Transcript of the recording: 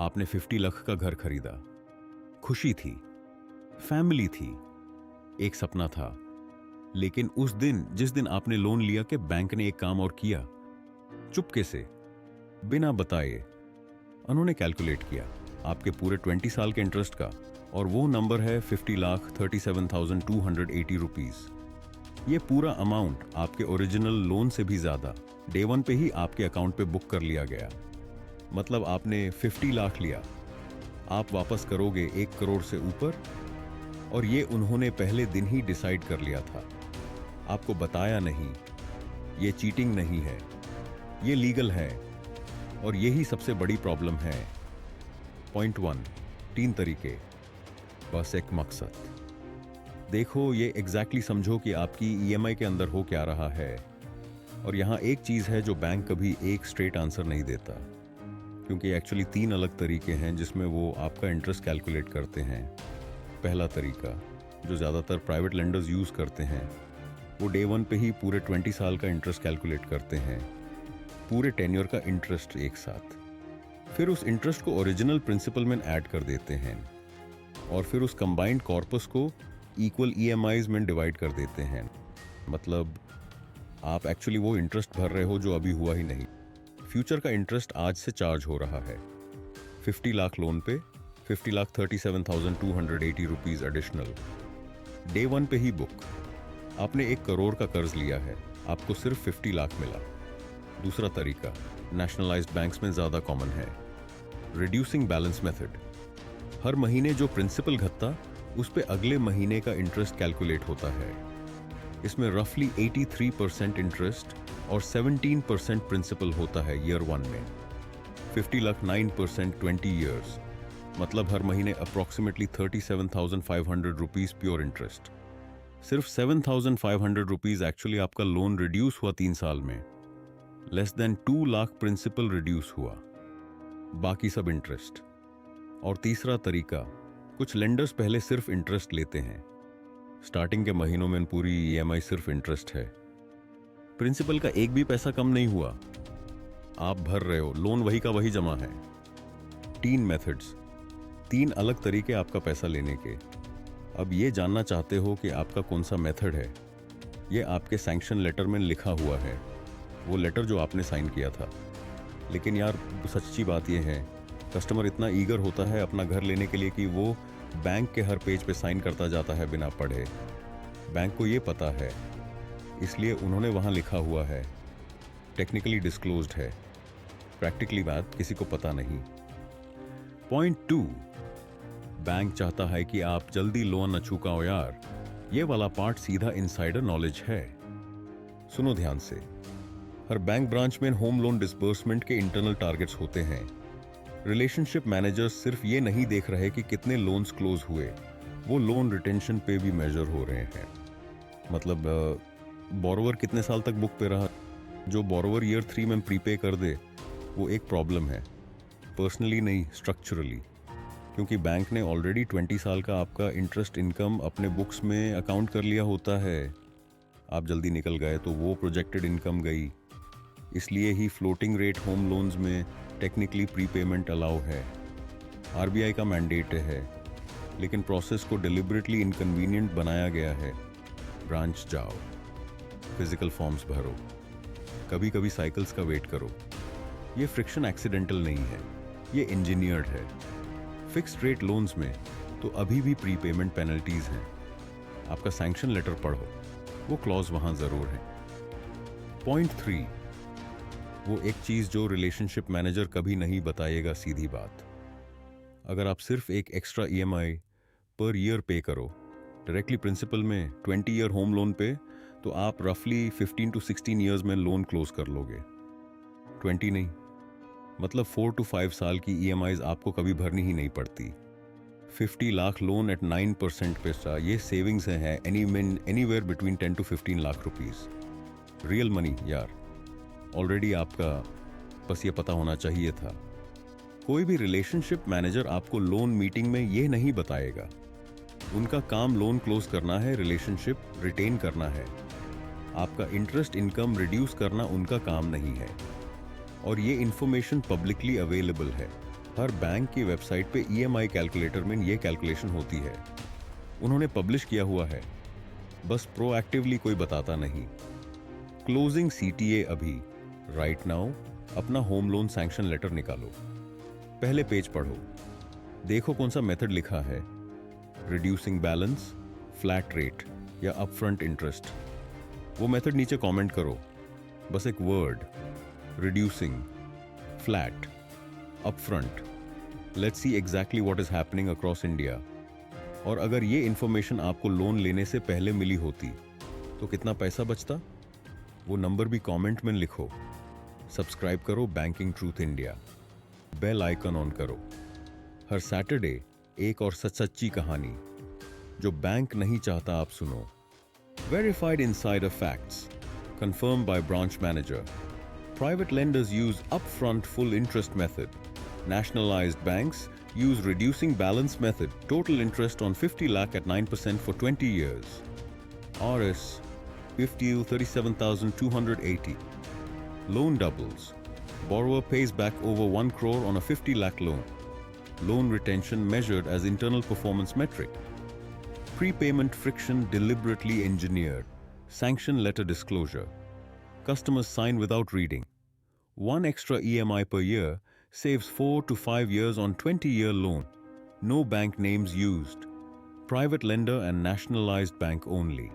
आपने 50 लाख का घर खरीदा। खुशी थी, फैमिली थी, एक सपना था। लेकिन उस दिन, जिस दिन आपने लोन लिया कि बैंक ने एक काम और किया, चुपके से, बिना बताए उन्होंने कैलकुलेट किया आपके पूरे 20 साल के इंटरेस्ट का, और वो नंबर है 50,37,280 रुपीज। ये पूरा अमाउंट आपके ओरिजिनल लोन से भी ज्यादा डे वन पे ही आपके अकाउंट पे बुक कर लिया गया। मतलब आपने 50 लाख लिया, आप वापस करोगे 1 करोड़ से ऊपर, और ये उन्होंने पहले दिन ही डिसाइड कर लिया था। आपको बताया नहीं। ये चीटिंग नहीं है, ये लीगल है, और यही सबसे बड़ी प्रॉब्लम है। पॉइंट 1, 3 तरीके, बस एक मकसद। देखो, ये एग्जैक्टली समझो कि आपकी ईएमआई के अंदर हो क्या रहा है। और यहां एक चीज है जो बैंक कभी एक स्ट्रेट आंसर नहीं देता, क्योंकि एक्चुअली 3 अलग तरीके हैं जिसमें वो आपका इंटरेस्ट कैलकुलेट करते हैं। पहला तरीका, जो ज़्यादातर प्राइवेट लेंडर्स यूज़ करते हैं, वो डे वन पे ही पूरे 20 साल का इंटरेस्ट कैलकुलेट करते हैं, पूरे टेन्योर का इंटरेस्ट एक साथ। फिर उस इंटरेस्ट को ओरिजिनल प्रिंसिपल में ऐड कर देते हैं, और फिर उस कंबाइंड कॉर्पस को इक्वल ईएमआईज में डिवाइड कर देते हैं। मतलब आप एक्चुअली वो इंटरेस्ट भर रहे हो जो अभी हुआ ही नहीं। फ्यूचर का इंटरेस्ट आज से चार्ज हो रहा है। 50 लाख लोन पे 50,37,280 रुपीज एडिशनल, डे वन पे ही बुक। आपने 1 करोड़ का कर्ज लिया है, आपको सिर्फ 50 लाख मिला। दूसरा तरीका नेशनलाइज्ड बैंक्स में ज्यादा कॉमन है, रिड्यूसिंग बैलेंस मेथड। हर महीने जो प्रिंसिपल घटता, उस पे अगले महीने का इंटरेस्ट कैलकुलेट होता है। इसमें रफली 83% इंटरेस्ट और 17% प्रिंसिपल होता है ईयर 1 में। 50 लाख 9% 20 ईयर्स, मतलब हर महीने अप्रॉक्सीमेटली 37,500 रुपीज प्योर इंटरेस्ट। सिर्फ 7,500 रुपीज एक्चुअली आपका लोन रिड्यूस हुआ 3 साल में। Less than 2 lakh principal reduce हुआ, बाकी सब इंटरेस्ट। और तीसरा तरीका, कुछ लेंडर्स पहले सिर्फ इंटरेस्ट लेते हैं। स्टार्टिंग के महीनों में पूरी ईएमआई सिर्फ इंटरेस्ट है, प्रिंसिपल का एक भी पैसा कम नहीं हुआ। आप भर रहे हो, लोन वही का वही जमा है। 3 मेथड्स, 3 अलग तरीके आपका पैसा लेने के। अब ये जानना चाहते हो कि आपका कौन सा मेथड है। ये आपके सैंक्शन लेटर में लिखा हुआ है, वो लेटर जो आपने साइन किया था। लेकिन यार, सच्ची बात ये है, कस्टमर इतना ईगर होता है अपना घर लेने के लिए कि वो बैंक के हर पेज पे साइन करता जाता है बिना पढ़े। बैंक को ये पता है, इसलिए उन्होंने वहाँ लिखा हुआ है। टेक्निकली डिस्क्लोज्ड है, प्रैक्टिकली बात किसी को पता नहीं। पॉइंट 2, बैंक चाहता है कि आप जल्दी लोन न चुकाओ यार। ये वाला पार्ट सीधा इनसाइडर नॉलेज है। सुनो ध्यान से। हर बैंक ब्रांच में होम लोन डिसबर्समेंट के इंटरनल टारगेट्स होते हैं। रिलेशनशिप मैनेजर्स सिर्फ ये नहीं देख रहे कि कितने लोन्स क्लोज हुए, वो लोन रिटेंशन पे भी मेजर हो रहे हैं। मतलब बोरोवर कितने साल तक बुक पे रहा। जो बोरोवर ईयर 3 में प्रीपे कर दे, वो एक प्रॉब्लम है, पर्सनली नहीं, स्ट्रक्चरली। क्योंकि बैंक ने ऑलरेडी 20 साल का आपका इंटरेस्ट इनकम अपने बुक्स में अकाउंट कर लिया होता है। आप जल्दी निकल गए तो वो प्रोजेक्टेड इनकम गई। इसलिए ही फ्लोटिंग रेट होम लोन्स में टेक्निकली प्रीपेमेंट अलाउ है, आरबीआई का मैंडेट है, लेकिन प्रोसेस को डिलिबरेटली इनकन्वीनियंट बनाया गया है। ब्रांच जाओ, फिजिकल फॉर्म्स भरो, कभी कभी साइकिल्स का वेट करो। ये फ्रिक्शन एक्सीडेंटल नहीं है, ये इंजीनियर्ड है। फिक्स्ड रेट लोन्स में तो अभी भी प्रीपेमेंट पेनल्टीज हैं। आपका सैंक्शन लेटर पढ़ो, वो क्लॉज वहां जरूर है। पॉइंट 3, वो एक चीज जो रिलेशनशिप मैनेजर कभी नहीं बताएगा, सीधी बात। अगर आप सिर्फ एक एक्स्ट्रा ईएमआई पर ईयर पे करो डायरेक्टली प्रिंसिपल में 20 ईयर होम लोन पे, तो आप रफली 15 to 16 ईयर्स में लोन क्लोज कर लोगे। 20 नहीं, मतलब 4 to 5 साल की ईएमआईज आपको कभी भरनी ही नहीं पड़ती। 50 लाख लोन एट 9% पैसा, ये सेविंग्स हैं anywhere between 10 to 15 lakh rupees. Real money यार। ऑलरेडी आपका बस ये पता होना चाहिए था। कोई भी रिलेशनशिप मैनेजर आपको लोन मीटिंग में ये नहीं बताएगा। उनका काम लोन क्लोज करना है, रिलेशनशिप रिटेन करना है। आपका इंटरेस्ट इनकम रिड्यूस करना उनका काम नहीं है। और ये इंफॉर्मेशन पब्लिकली अवेलेबल है। हर बैंक की वेबसाइट पे ईएमआई कैलकुलेटर में ये कैलकुलेशन होती है। उन्होंने पब्लिश किया हुआ है, बस प्रोएक्टिवली कोई बताता नहीं। क्लोजिंग सीटीए अभी, राइट नाउ अपना होम लोन सैंक्शन लेटर निकालो। पहले पेज पढ़ो, देखो कौन सा मेथड लिखा है, रिड्यूसिंग बैलेंस, फ्लैट रेट या अपफ्रंट इंटरेस्ट। वो मेथड नीचे कमेंट करो, बस एक word, reducing, flat, upfront. Let's see exactly what is happening across India. और अगर ये इंफॉर्मेशन आपको लोन लेने से पहले मिली होती तो कितना पैसा बचता, वो नंबर भी कमेंट में लिखो। सब्सक्राइब करो banking truth India, bell icon on करो। हर सैटरडे एक और सच्ची कहानी जो बैंक नहीं चाहता आप सुनो। Verified insider facts, confirmed by branch manager. Private lenders use upfront full interest method. Nationalized banks use reducing balance method, total interest on 50 lakh at 9% for 20 years. RS 37,280. Loan doubles. Borrower pays back over 1 crore on a 50 lakh loan. Loan retention measured as internal performance metric. Prepayment friction deliberately engineered. Sanction letter disclosure. Customers sign without reading. One extra EMI per year saves 4 to 5 years on 20-year loan. No bank names used. Private lender and nationalized bank only.